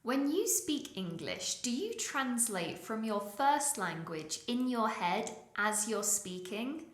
When you speak English, do you translate from your first language in your head as you're speaking?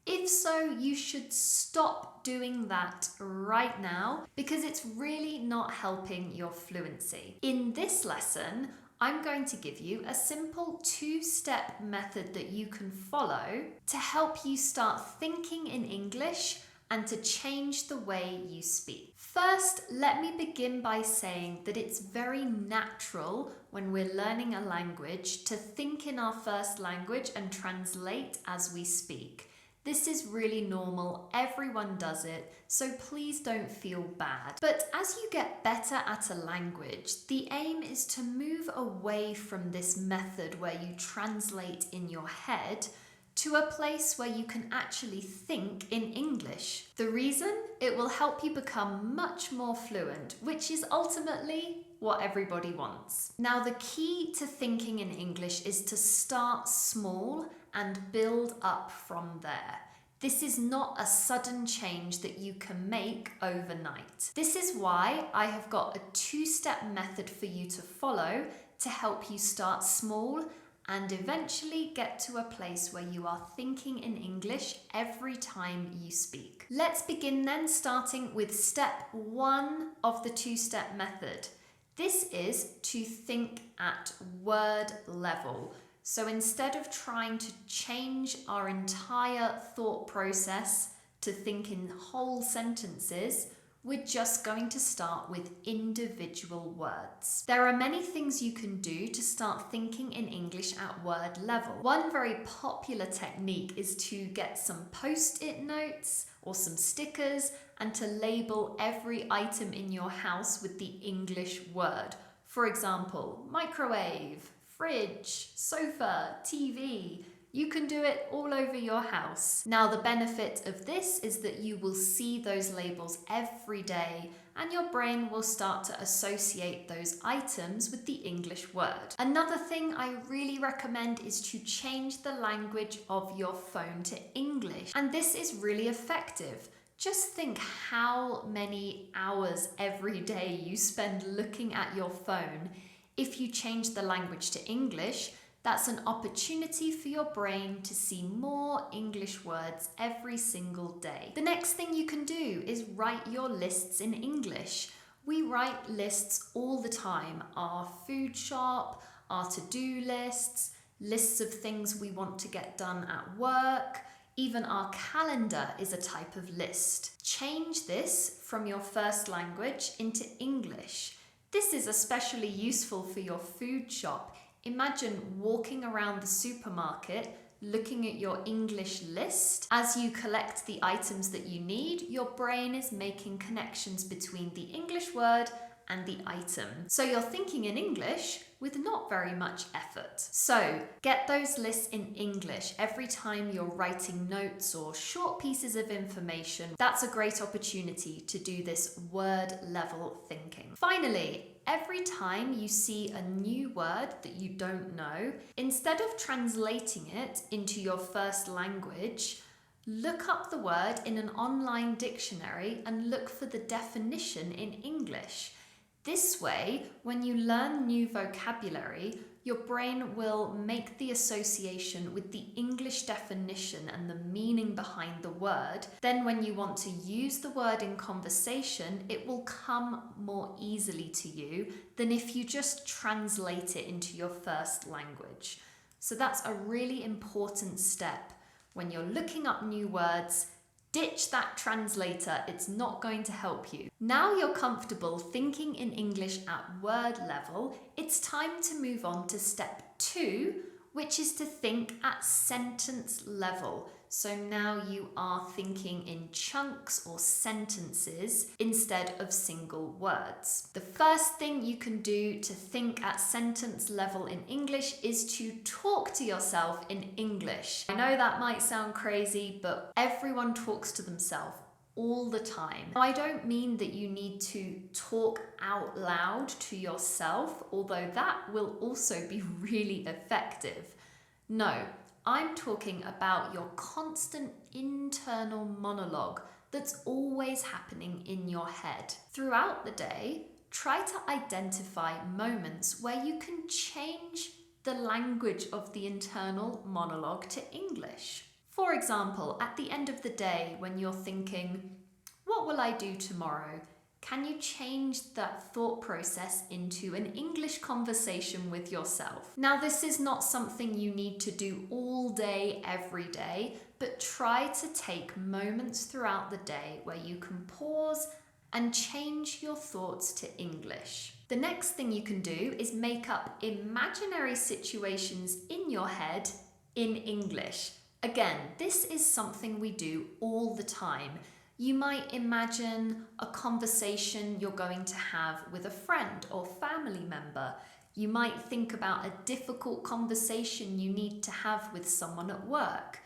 If so, you should stop doing that right now because it's really not helping your fluency. In this lesson, I'm going to give you a simple two-step method that you can follow to help you start thinking in English and to change the way you speak. First, let me begin by saying that it's very natural when we're learning a language to think in our first language and translate as we speak. This is really normal, everyone does it, so please don't feel bad. But as you get better at a language, the aim is to move away from this method where you translate in your head to a place where you can actually think in English. The reason? It will help you become much more fluent, which is ultimately what everybody wants. Now, the key to thinking in English is to start small and build up from there. This is not a sudden change that you can make overnight. This is why I have got a two-step method for you to follow to help you start small and eventually get to a place where you are thinking in English every time you speak. Let's begin then, starting with step 1 of the two-step method. This is to think at word level. So instead of trying to change our entire thought process to think in whole sentences, we're just going to start with individual words. There are many things you can do to start thinking in English at word level. One very popular technique is to get some post-it notes or some stickers and to label every item in your house with the English word. For example, microwave, fridge, sofa, TV. You can do it all over your house. Now, the benefit of this is that you will see those labels every day and your brain will start to associate those items with the English word. Another thing I really recommend is to change the language of your phone to English. And this is really effective. Just think how many hours every day you spend looking at your phone. If you change the language to English, that's an opportunity for your brain to see more English words every single day. The next thing you can do is write your lists in English. We write lists all the time. Our food shop, our to-do lists, lists of things we want to get done at work. Even our calendar is a type of list. Change this from your first language into English. This is especially useful for your food shop. Imagine walking around the supermarket, looking at your English list. As you collect the items that you need, your brain is making connections between the English word and the item. So you're thinking in English with not very much effort. So get those lists in English every time you're writing notes or short pieces of information. That's a great opportunity to do this word level thinking. Finally, every time you see a new word that you don't know, instead of translating it into your first language, look up the word in an online dictionary and look for the definition in English. This way, when you learn new vocabulary, your brain will make the association with the English definition and the meaning behind the word. Then when you want to use the word in conversation, it will come more easily to you than if you just translate it into your first language. So that's a really important step. When you're looking up new words, ditch that translator, it's not going to help you. Now you're comfortable thinking in English at word level, it's time to move on to step 2, which is to think at sentence level. So now you are thinking in chunks or sentences instead of single words. The first thing you can do to think at sentence level in English is to talk to yourself in English. I know that might sound crazy, but everyone talks to themselves all the time. Now, I don't mean that you need to talk out loud to yourself, although that will also be really effective. No, I'm talking about your constant internal monologue that's always happening in your head. Throughout the day, try to identify moments where you can change the language of the internal monologue to English. For example, at the end of the day, when you're thinking, what will I do tomorrow? Can you change that thought process into an English conversation with yourself? Now, this is not something you need to do all day, every day, but try to take moments throughout the day where you can pause and change your thoughts to English. The next thing you can do is make up imaginary situations in your head in English. Again, this is something we do all the time. You might imagine a conversation you're going to have with a friend or family member. You might think about a difficult conversation you need to have with someone at work.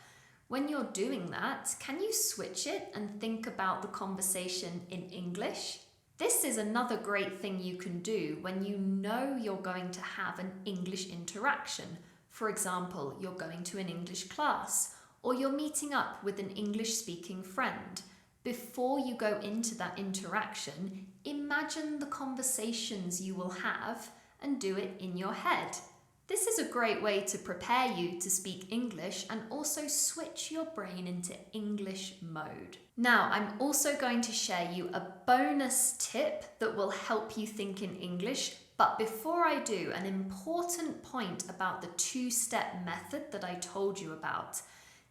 When you're doing that, can you switch it and think about the conversation in English? This is another great thing you can do when you know you're going to have an English interaction. For example, you're going to an English class, or you're meeting up with an English-speaking friend. Before you go into that interaction, imagine the conversations you will have and do it in your head. This is a great way to prepare you to speak English and also switch your brain into English mode. Now, I'm also going to share you a bonus tip that will help you think in English. But before I do, an important point about the two-step method that I told you about.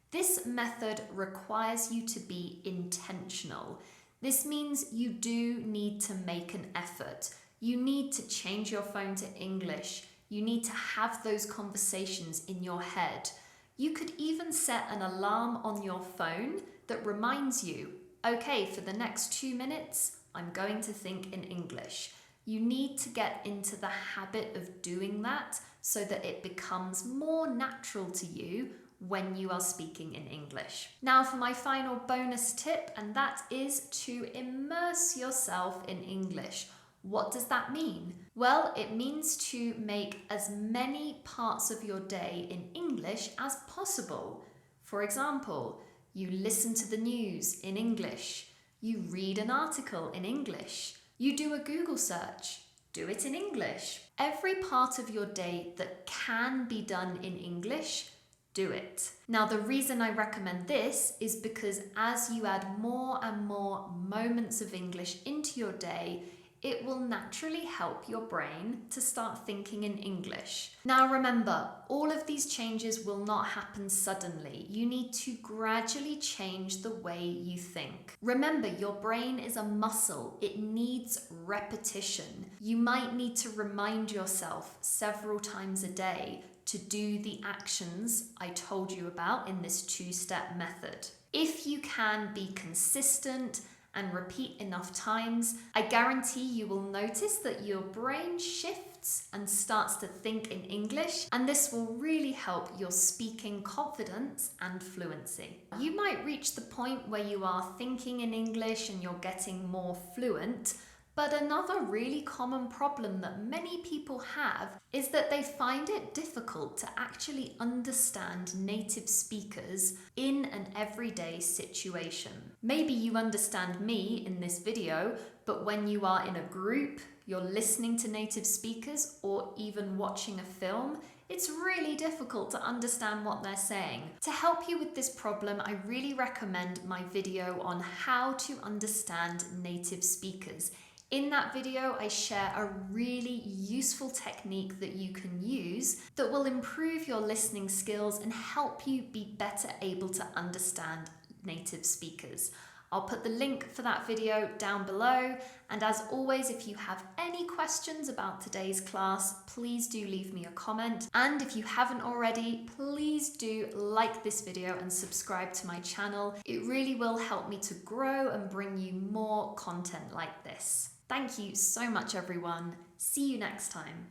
This method requires you to be intentional. This means you do need to make an effort. You need to change your phone to English. You need to have those conversations in your head. You could even set an alarm on your phone that reminds you, okay, for the next 2 minutes, I'm going to think in English. You need to get into the habit of doing that so that it becomes more natural to you when you are speaking in English. Now for my final bonus tip, and that is to immerse yourself in English. What does that mean? Well, it means to make as many parts of your day in English as possible. For example, you listen to the news in English. You read an article in English. You do a Google search. Do it in English. Every part of your day that can be done in English, do it. Now, the reason I recommend this is because as you add more and more moments of English into your day, it will naturally help your brain to start thinking in English. Now remember, all of these changes will not happen suddenly. You need to gradually change the way you think. Remember, your brain is a muscle. It needs repetition. You might need to remind yourself several times a day to do the actions I told you about in this two-step method. If you can be consistent and repeat enough times, I guarantee you will notice that your brain shifts and starts to think in English, and this will really help your speaking confidence and fluency. You might reach the point where you are thinking in English and you're getting more fluent, but another really common problem that many people have is that they find it difficult to actually understand native speakers in an everyday situation. Maybe you understand me in this video, but when you are in a group, you're listening to native speakers or even watching a film, it's really difficult to understand what they're saying. To help you with this problem, I really recommend my video on how to understand native speakers. In that video, I share a really useful technique that you can use that will improve your listening skills and help you be better able to understand native speakers. I'll put the link for that video down below, and as always, if you have any questions about today's class, please do leave me a comment. And if you haven't already, please do like this video and subscribe to my channel. It really will help me to grow and bring you more content like this. Thank you so much, everyone. See you next time.